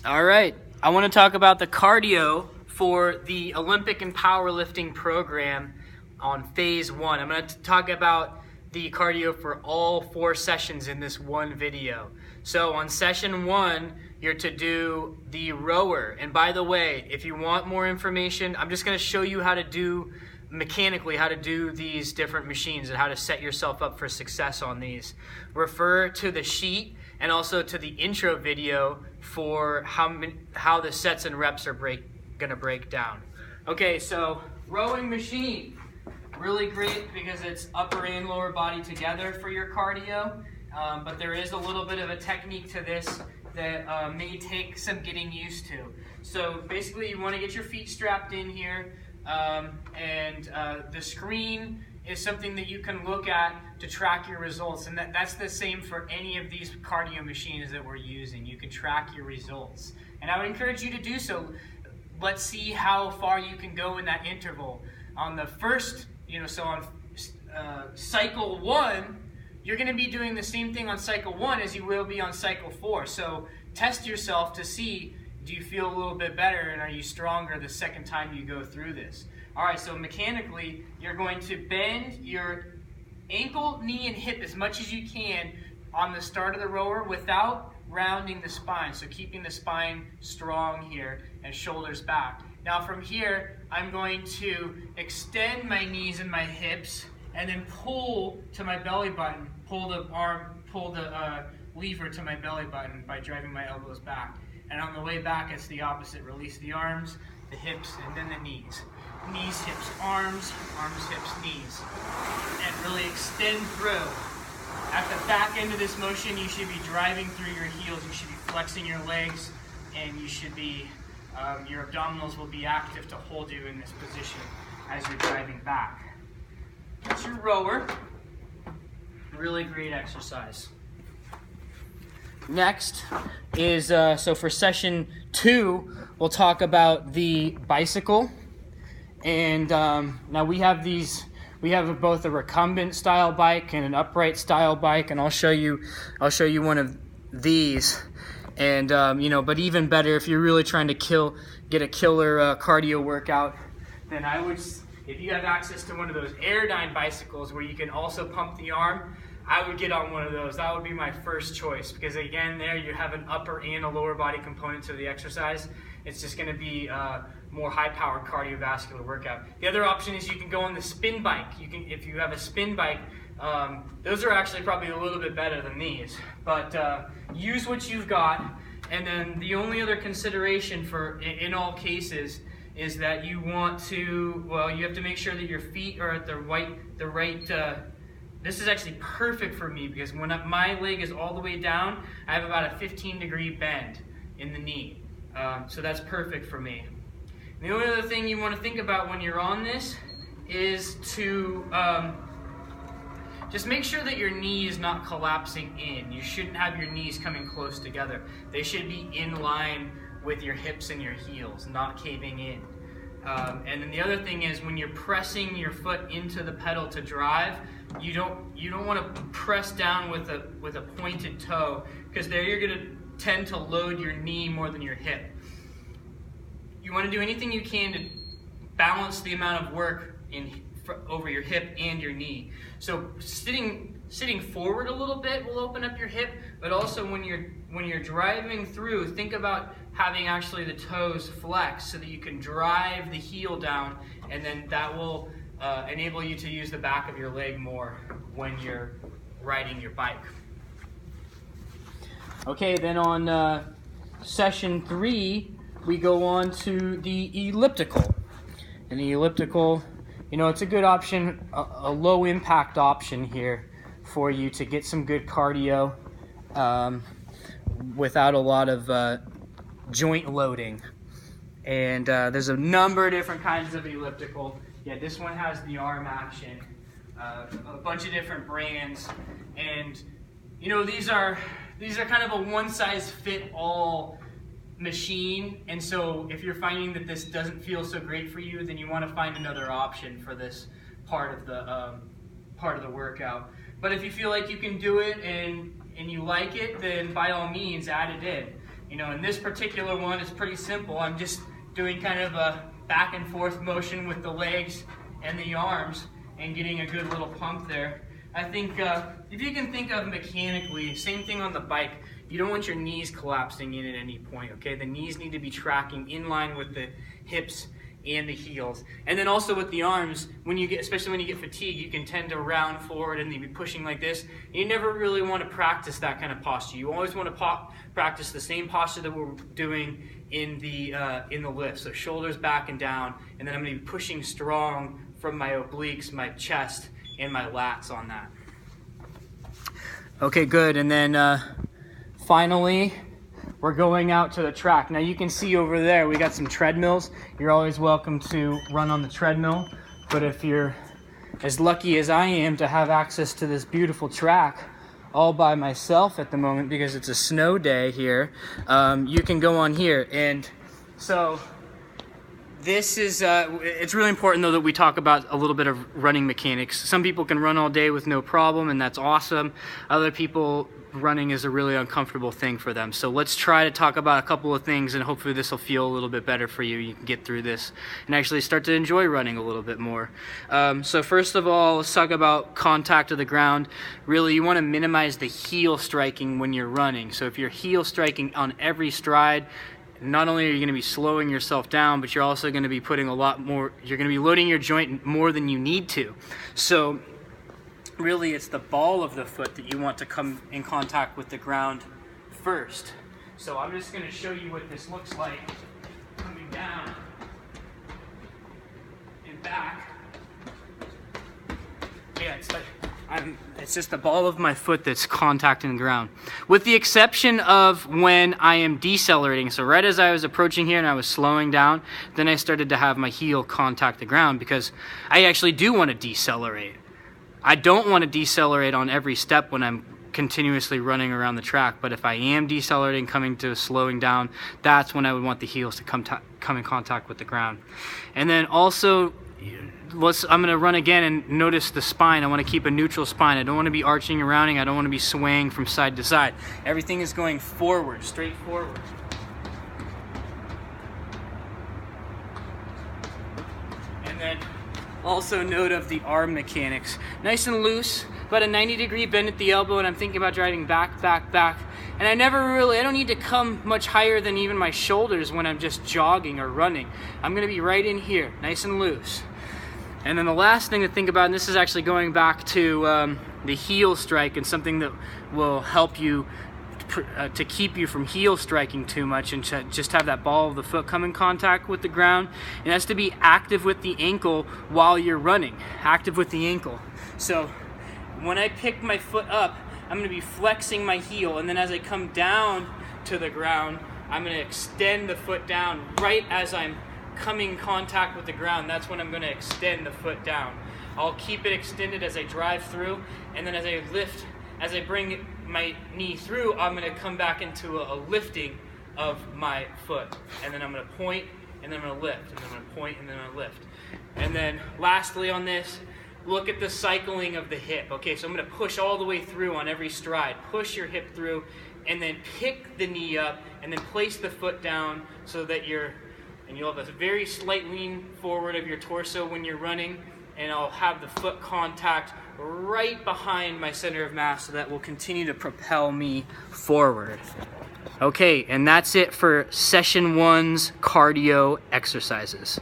All right, I want to talk about the cardio for the Olympic and powerlifting program on phase 1. I'm going to talk about the cardio for all 4 sessions in this one video. So on session 1, you're to do the rower. And by the way, if you want more information, I'm just going to show you how to do mechanically how to do these different machines and how to set yourself up for success on these. Refer to the sheet and also to the intro video for how the sets and reps are going to break down. Okay, so rowing machine, really great because it's upper and lower body together for your cardio, but there is a little bit of a technique to this that may take some getting used to. So basically you want to get your feet strapped in here, and the screen is something that you can look at to track your results, and that's the same for any of these cardio machines that we're using. You can track your results, and I would encourage you to do so. Let's see how far you can go in that interval. On the first, so on cycle 1, you're going to be doing the same thing on cycle 1 as you will be on cycle 4. So test yourself to see, do you feel a little bit better and are you stronger the second time you go through this? All right, so mechanically, you're going to bend your ankle, knee, and hip as much as you can on the start of the rower without rounding the spine. So keeping the spine strong here and shoulders back. Now from here, I'm going to extend my knees and my hips and then pull to my belly button, pull the lever to my belly button by driving my elbows back. And on the way back, it's the opposite. Release the arms, the hips, and then the knees. Knees, hips, arms, hips, knees. And really extend through. At the back end of this motion, you should be driving through your heels. You should be flexing your legs, and you should be, your abdominals will be active to hold you in this position as you're driving back. That's your rower. Really great exercise. Next is, so for session 2, we'll talk about the bicycle. And now we have both a recumbent style bike and an upright style bike, and I'll show you one of these. And but even better, if you're really trying to get a killer cardio workout, then I would, if you have access to one of those Airdyne bicycles where you can also pump the arm, I would get on one of those. That would be my first choice, because again, there you have an upper and a lower body component to the exercise. It's just going to be more high-powered cardiovascular workout. The other option is you can go on the spin bike. If you have a spin bike, those are actually probably a little bit better than these. But use what you've got, and then the only other consideration in all cases is that you want to, you have to make sure that your feet are at the right. This is actually perfect for me because when my leg is all the way down, I have about a 15-degree bend in the knee. So that's perfect for me. And the only other thing you want to think about when you're on this is to just make sure that your knee is not collapsing in. You shouldn't have your knees coming close together. They should be in line with your hips and your heels, not caving in. And then the other thing is when you're pressing your foot into the pedal to drive, you don't want to press down with a pointed toe, because there you're going to tend to load your knee more than your hip. You want to do anything you can to balance the amount of work over your hip and your knee. So sitting forward a little bit will open up your hip, but also when you're driving through, think about having actually the toes flex so that you can drive the heel down, and then that will enable you to use the back of your leg more when you're riding your bike. Okay, then on session 3, we go on to the elliptical. And the elliptical, it's a good option, a low impact option here for you to get some good cardio without a lot of joint loading. And there's a number of different kinds of elliptical. Yeah, this one has the arm action, a bunch of different brands, and these are kind of a one-size-fit-all machine. And so if you're finding that this doesn't feel so great for you, then you want to find another option for this part of the workout. But if you feel like you can do it and you like it, then by all means add it in. You know, in this particular one, it's pretty simple. I'm just doing kind of a back and forth motion with the legs and the arms and getting a good little pump there. I think if you can think of mechanically, same thing on the bike, you don't want your knees collapsing in at any point, okay? The knees need to be tracking in line with the hips and the heels. And then also with the arms, especially when you get fatigued, you can tend to round forward and be pushing like this. You never really want to practice that kind of posture. You always want to practice the same posture that we're doing in the lift. So shoulders back and down, and then I'm going to be pushing strong from my obliques, my chest, and my lats on that. Okay, good. And then finally, we're going out to the track. Now you can see over there, we got some treadmills. You're always welcome to run on the treadmill. But if you're as lucky as I am to have access to this beautiful track all by myself at the moment because it's a snow day here, you can go on here. And so this is, it's really important though that we talk about a little bit of running mechanics. Some people can run all day with no problem, and that's awesome. Other people, running is a really uncomfortable thing for them. So let's try to talk about a couple of things, and hopefully this will feel a little bit better for you. You can get through this and actually start to enjoy running a little bit more. So first of all, let's talk about contact to the ground. Really, you want to minimize the heel striking when you're running. So if you're heel striking on every stride, not only are you going to be slowing yourself down, but you're also going to be putting a lot more, you're going to be loading your joint more than you need to. So really, it's the ball of the foot that you want to come in contact with the ground first. So I'm just going to show you what this looks like coming down and back. Yeah, it's just the ball of my foot that's contacting the ground. With the exception of when I am decelerating. So right as I was approaching here and I was slowing down, then I started to have my heel contact the ground because I actually do want to decelerate. I don't want to decelerate on every step when I'm continuously running around the track, but if I am decelerating, coming to slowing down, that's when I would want the heels to come in contact with the ground. And then also, I'm going to run again and notice the spine. I want to keep a neutral spine. I don't want to be arching and rounding. I don't want to be swaying from side to side. Everything is going forward, straight forward. And then also note of the arm mechanics. Nice and loose, about a 90-degree bend at the elbow, and I'm thinking about driving back, back, back. And I don't need to come much higher than even my shoulders when I'm just jogging or running. I'm gonna be right in here, nice and loose. And then the last thing to think about, and this is actually going back to the heel strike and something that will help you to keep you from heel striking too much and to just have that ball of the foot come in contact with the ground. And that's to be active with the ankle while you're running, active with the ankle. So when I pick my foot up, I'm going to be flexing my heel, and then as I come down to the ground, I'm going to extend the foot down right as I'm coming in contact with the ground. That's when I'm going to extend the foot down. I'll keep it extended as I drive through, and then as I lift, as I bring my knee through, I'm going to come back into a lifting of my foot. And then I'm going to point, and then I'm going to lift, and then I'm going to point, and then I'm going to lift. And then lastly on this, look at the cycling of the hip. Okay, so I'm going to push all the way through on every stride. Push your hip through, and then pick the knee up, and then place the foot down so that you'll have a very slight lean forward of your torso when you're running, and I'll have the foot contact right behind my center of mass, so that will continue to propel me forward. Okay, and that's it for session 1's cardio exercises.